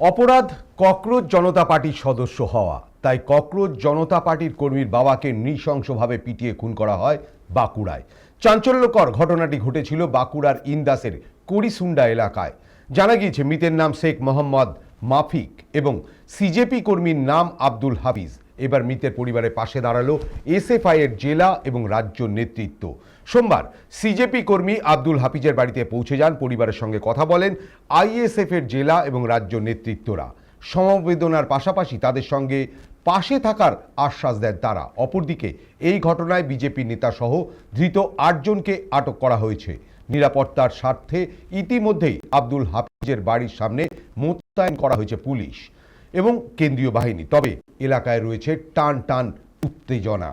অপরাধ ককরোচ জনতা পার্টির সদস্য হওয়া, তাই ককরোচ জনতা পার্টির কর্মীর বাবাকে নৃশংসভাবে পিটিয়ে খুন করা হয় বাঁকুড়ায়। চাঞ্চল্যকর ঘটনাটি ঘটেছিল বাঁকুড়ার ইন্দাসের করিসুন্ডা এলাকায়। জানা গিয়েছে মৃতের নাম শেখ মোহাম্মদ মাফিক এবং সিজেপি কর্মীর নাম আব্দুল হাফিজ। এবার মৃতের পরিবারের পাশে দাঁড়ালো এসএফআই এর জেলা এবং রাজ্য নেতৃত্ব। সোমবার সিজেপি কর্মী আব্দুল হাফিজের বাড়িতে পৌঁছে যান, পরিবারের সঙ্গে কথা বলেন আইএসএফ এর জেলা এবং রাজ্য নেতৃত্বরা। সমবেদনার পাশাপাশি তাদের সঙ্গে পাশে থাকার আশ্বাস দেন তারা। অপরদিকে এই ঘটনায় বিজেপি নেতা সহ ধৃত ৮ জনকে আটক করা হয়েছে। নিরাপত্তার স্বার্থে ইতিমধ্যেই আব্দুল হাফিজের বাড়ির সামনে মোতায়েন করা হয়েছে পুলিশ এবং কেন্দ্রীয় বাহিনী। তবে এলাকায় রয়েছে টান টান উত্তেজনা।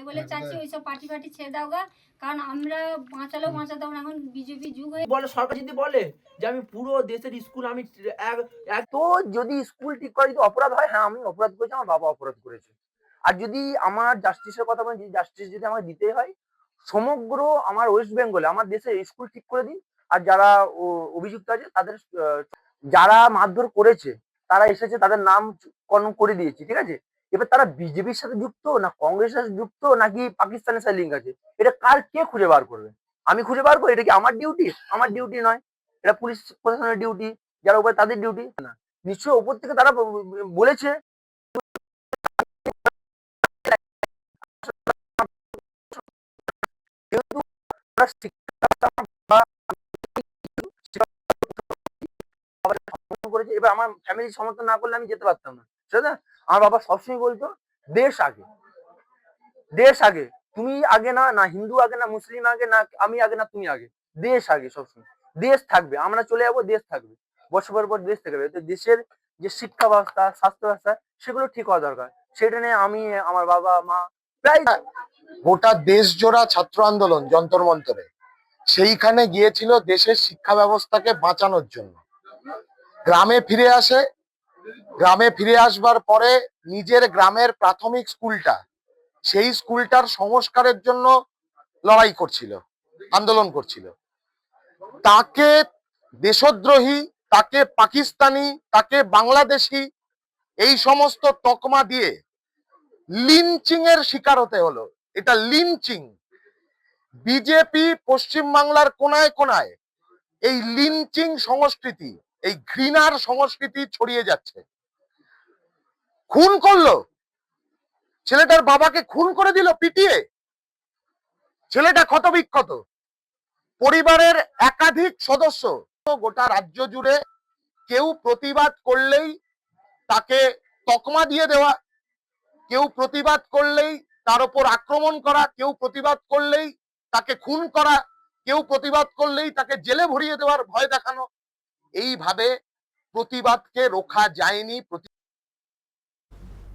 বলে চাচি ওইসব পার্টি ফার্টি ছেড়ে দাও গা, কারণ আমরা বাঁচালেও বাঁচাতে হবে না, এখন বিজেপি যুগ হয়ে বলে। সরকার যদি বলে যে আমি পুরো দেশের স্কুল আমি তো যদি স্কুল ঠিক করে যদি অপরাধ হয়, হ্যাঁ আমি অপরাধ করেছি, আমার বাবা অপরাধ করেছে। আর যদি আমার জাস্টিসের কথা বলেন, জাস্টিস যদি আমাকে দিতে হয়, সমগ্র আমার ওয়েস্ট বেঙ্গলে আমার দেশে স্কুল ঠিক করে দিন। আর যারা অভিযুক্ত আছে তাদের যারা মারধর করেছে তারা এসেছে, তাদের নাম করে দিয়েছি, ঠিক আছে। এবার তারা বিজেপির সাথে যুক্ত না কংগ্রেসের সাথে যুক্ত নাকি পাকিস্তানের সাথে লিঙ্ক আছে, এটা কে খুঁজে বার করবে? আমি খুঁজে বার করি? এটা কি আমার ডিউটি? আমার ডিউটি নয়, এটা পুলিশ প্রশাসনের ডিউটি, যারা উপরে তাদের ডিউটি না। নিশ্চয়ই ওপর থেকে তারা বলেছে। যেহেতু করেছে, এবার আমার ফ্যামিলি সমর্থন না করলে আমি যেতে পারতাম না, সেটা আমার বাবা সবসময় বলতো দেশ আগে, দেশ আগে, তুমি আগে না, না হিন্দু আগে, না মুসলিম আগে, না আমি আগে, না তুমি আগে, দেশ আগে সবসময়। দেশ থাকবে, আমরা চলে যাবো, দেশ থাকবে, বছর পর দেশ থাকবে। তো দেশের যে শিক্ষা ব্যবস্থা, স্বাস্থ্য ব্যবস্থা, সেগুলো ঠিক হওয়া দরকার। সেটা নিয়ে আমি, আমার বাবা মা প্রায় গোটা দেশ জোড়া ছাত্র আন্দোলন যন্তর মন্তরে সেইখানে গিয়েছিল দেশের শিক্ষা ব্যবস্থাকে বাঁচানোর জন্য। গ্রামে ফিরে আসে, গ্রামে ফিরে আসবার পরে নিজের গ্রামের প্রাথমিক স্কুলটা, সেই স্কুলটার সংস্কারের জন্য লড়াই করছিল, আন্দোলন করছিল। তাকে দেশদ্রোহী, তাকে পাকিস্তানি, তাকে বাংলাদেশি এই সমস্ত তকমা দিয়ে লিঞ্চিং এর শিকার হতে হলো। এটা লিঞ্চিং। বিজেপি পশ্চিমবাংলার কোনায় কোনায় এই লিঞ্চিং সংস্কৃতি, এই ঘৃণার সংস্কৃতি ছড়িয়ে যাচ্ছে। খুন করলো, ছেলেটার বাবাকে খুন করে দিল পিটিয়ে। ছেলেটা ক্ষতবিক্ষত, পরিবারের একাধিক সদস্য। গোটা রাজ্য জুড়ে কেউ প্রতিবাদ করলেই তাকে তকমা দিয়ে দেওয়া, কেউ প্রতিবাদ করলেই তার উপর আক্রমণ করা, কেউ প্রতিবাদ করলেই তাকে খুন করা, কেউ প্রতিবাদ করলেই তাকে জেলে ভরিয়ে দেওয়ার ভয় দেখানো। এইভাবে প্রতিবাদকে রোখা যায়নি।